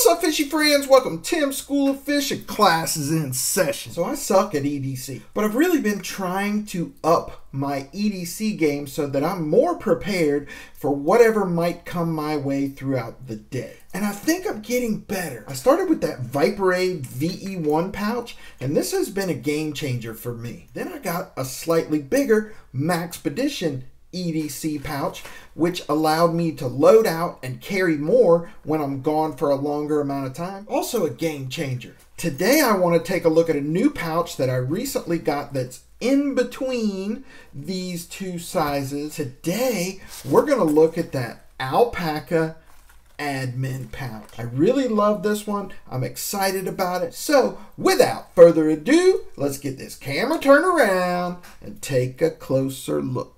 up, fishy friends? Welcome to Tim's School of Fishing. Class is in session. So I suck at EDC, but I've really been trying to up my EDC game so that I'm more prepared for whatever might come my way throughout the day. And I think I'm getting better. I started with that Viperade VE1 pouch, and this has been a game changer for me. Then I got a slightly bigger Maxpedition EDC pouch, which allowed me to load out and carry more when I'm gone for a longer amount of time. Also a game changer. Today I want to take a look at a new pouch that I recently got that's in between these two sizes. Today we're going to look at that Alpaka admin pouch. I really love this one. I'm excited about it. So without further ado, let's get this camera turned around and take a closer look.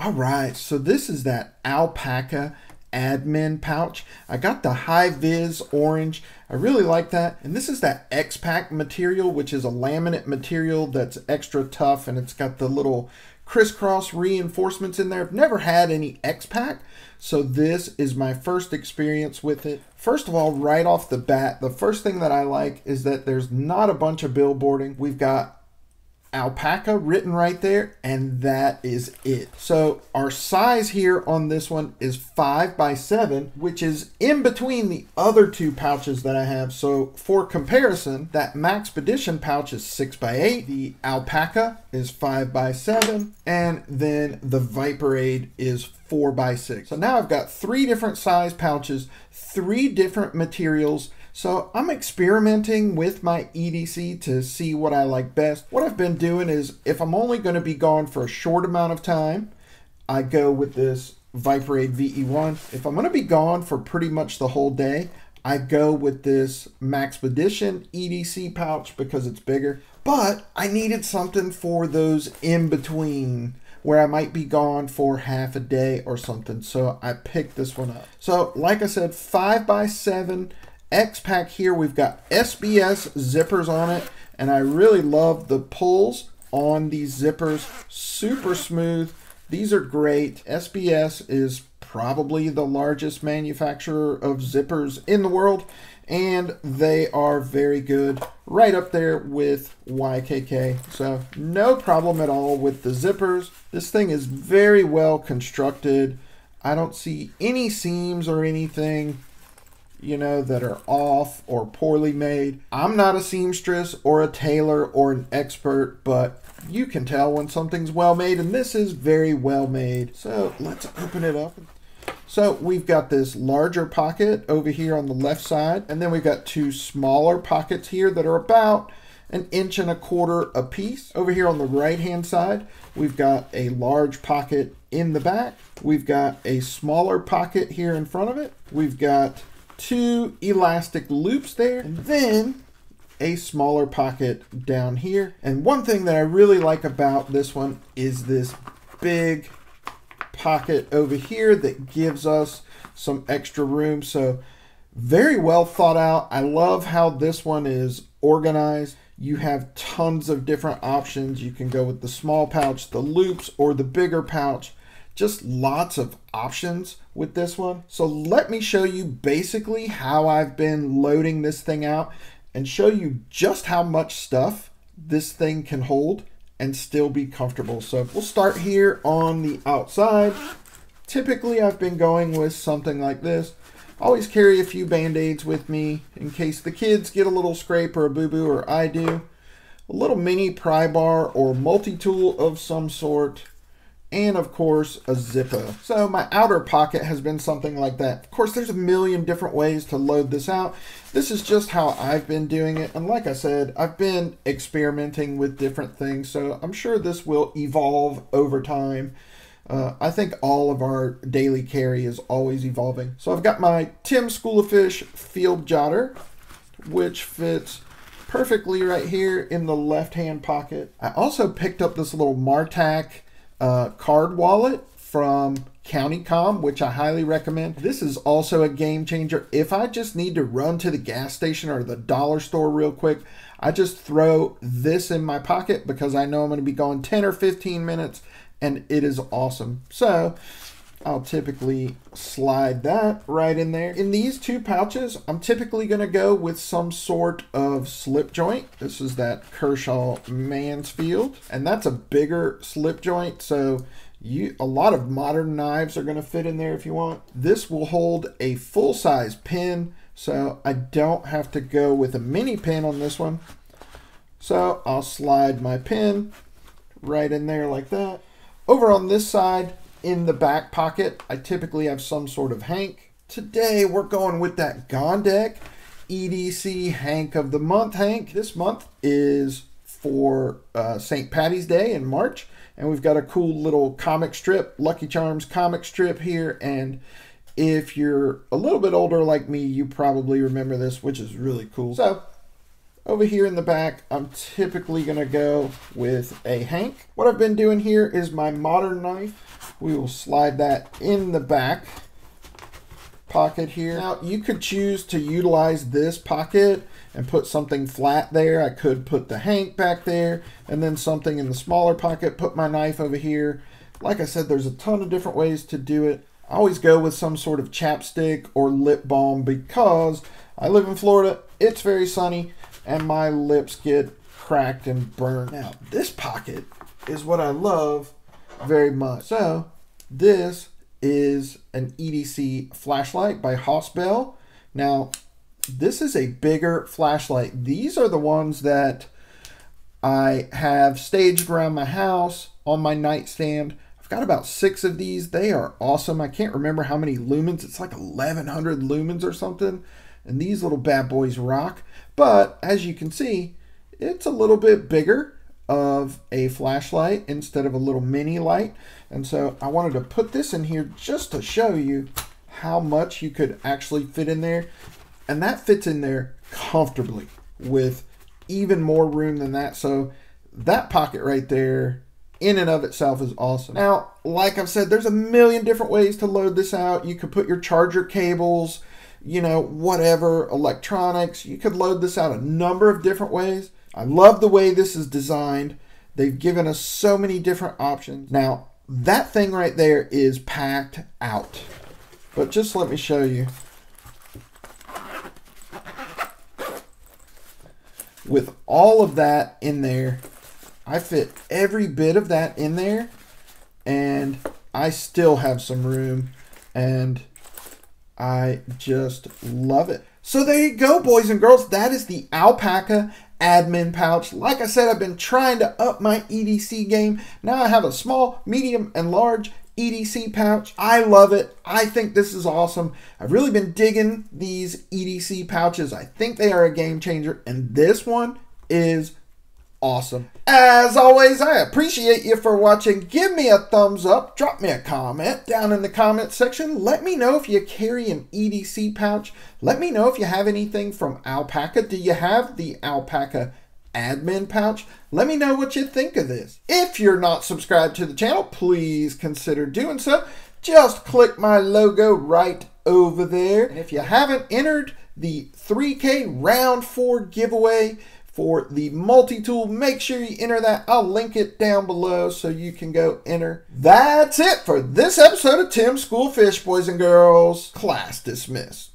All right, so this is that Alpaka admin pouch. I got the high vis orange. I really like that. And this is that X-Pac material, which is a laminate material that's extra tough, and it's got the little crisscross reinforcements in there. I've never had any X-Pac, so this is my first experience with it. First of all, right off the bat, the first thing that I like is that there's not a bunch of billboarding. We've got Alpaka written right there, and that is it. So our size here on this one is 5x7, which is in between the other two pouches that I have. So for comparison, that Maxpedition pouch is 6x8, the Alpaka is 5x7, and then the Viperade is 4x6. So now I've got 3 different size pouches, 3 different materials. So I'm experimenting with my EDC to see what I like best. What I've been doing is, if I'm only going to be gone for a short amount of time, I go with this Viperade VE1. If I'm going to be gone for pretty much the whole day, I go with this Maxpedition EDC pouch because it's bigger. But I needed something for those in between where I might be gone for half a day or something. So I picked this one up. So like I said, 5x7 X-Pac here. We've got SBS zippers on it, and I really love the pulls on these zippers. Super smooth. These are great. SBS is probably the largest manufacturer of zippers in the world, and they are very good, right up there with YKK. So no problem at all with the zippers. This thing is very well constructed. I don't see any seams or anything, you know, that are off or poorly made. I'm not a seamstress or a tailor or an expert, but you can tell when something's well made, and this is very well made. So let's open it up. So we've got this larger pocket over here on the left side, and then we've got 2 smaller pockets here that are about 1.25 inches a piece. Over here on the right hand side, we've got a large pocket in the back. We've got a smaller pocket here in front of it. We've got 2 elastic loops there, and then a smaller pocket down here. And one thing that I really like about this one is this big pocket over here that gives us some extra room. So very well thought out. I love how this one is organized. You have tons of different options. You can go with the small pouch, the loops, or the bigger pouch. Just lots of options with this one. So let me show you basically how I've been loading this thing out and show you just how much stuff this thing can hold and still be comfortable. So we'll start here on the outside. Typically I've been going with something like this. Always carry a few band-aids with me in case the kids get a little scrape or a boo-boo, or I do. A little mini pry bar or multi-tool of some sort, and of course a Zippo. So my outer pocket has been something like that. Of course, there's a million different ways to load this out. This is just how I've been doing it, and like I said, I've been experimenting with different things, so I'm sure this will evolve over time. I think all of our daily carry is always evolving. So I've got my Tim's School of Fish field jotter, which fits perfectly right here in the left hand pocket. I also picked up this little Martac card wallet from CountyCom, which I highly recommend. This is also a game changer. If I just need to run to the gas station or the dollar store real quick, I just throw this in my pocket because I know I'm going to be going 10 or 15 minutes, and it is awesome. So I'll typically slide that right in there. In these two pouches, I'm typically going to go with some sort of slip joint. This is that Kershaw Mansfield, and that's a bigger slip joint, so a lot of modern knives are going to fit in there if you want. This will hold a full-size pin, so I don't have to go with a mini pin on this one. So I'll slide my pin right in there like that. Over on this side, in the back pocket, I typically have some sort of hank. Today we're going with that Gondek EDC Hank of the Month hank. This month is for St. Patty's Day in March, and we've got a cool little comic strip, Lucky Charms comic strip here, and if you're a little bit older like me, you probably remember this, which is really cool. So over here in the back, I'm typically going to go with a hank. What I've been doing here is my modern knife. We will slide that in the back pocket here. Now, you could choose to utilize this pocket and put something flat there. I could put the hank back there and then something in the smaller pocket, put my knife over here. Like I said, there's a ton of different ways to do it. I always go with some sort of chapstick or lip balm because I live in Florida, it's very sunny, and my lips get cracked and burned. Now, this pocket is what I love very much. So, this is an EDC flashlight by Hossbell. Now, this is a bigger flashlight. These are the ones that I have staged around my house on my nightstand. I've got about 6 of these. They are awesome. I can't remember how many lumens. It's like 1100 lumens or something. And these little bad boys rock. But as you can see, it's a little bit bigger of a flashlight instead of a little mini light. And so I wanted to put this in here just to show you how much you could actually fit in there. And that fits in there comfortably with even more room than that. So that pocket right there in and of itself is awesome. Now, like I've said, there's a million different ways to load this out. You could put your charger cables, you know, whatever, electronics. You could load this out a number of different ways. I love the way this is designed. They've given us so many different options. Now, that thing right there is packed out. But just let me show you. With all of that in there, I fit every bit of that in there, and I still have some room, and I just love it. So there you go, boys and girls. That is the Alpaka admin pouch. Like I said, I've been trying to up my EDC game. Now I have a small, medium, and large EDC pouch. I love it. I think this is awesome. I've really been digging these EDC pouches. I think they are a game changer, and this one is awesome. As always, I appreciate you for watching. Give me a thumbs up. Drop me a comment down in the comment section. Let me know if you carry an EDC pouch. Let me know if you have anything from Alpaka. Do you have the Alpaka admin pouch? Let me know what you think of this. If you're not subscribed to the channel, please consider doing so. Just click my logo right over there. And if you haven't entered the 3K round 4 giveaway for the multi-tool, make sure you enter that. I'll link it down below so you can go enter. That's it for this episode of Tim's School of Fish, boys and girls. Class dismissed.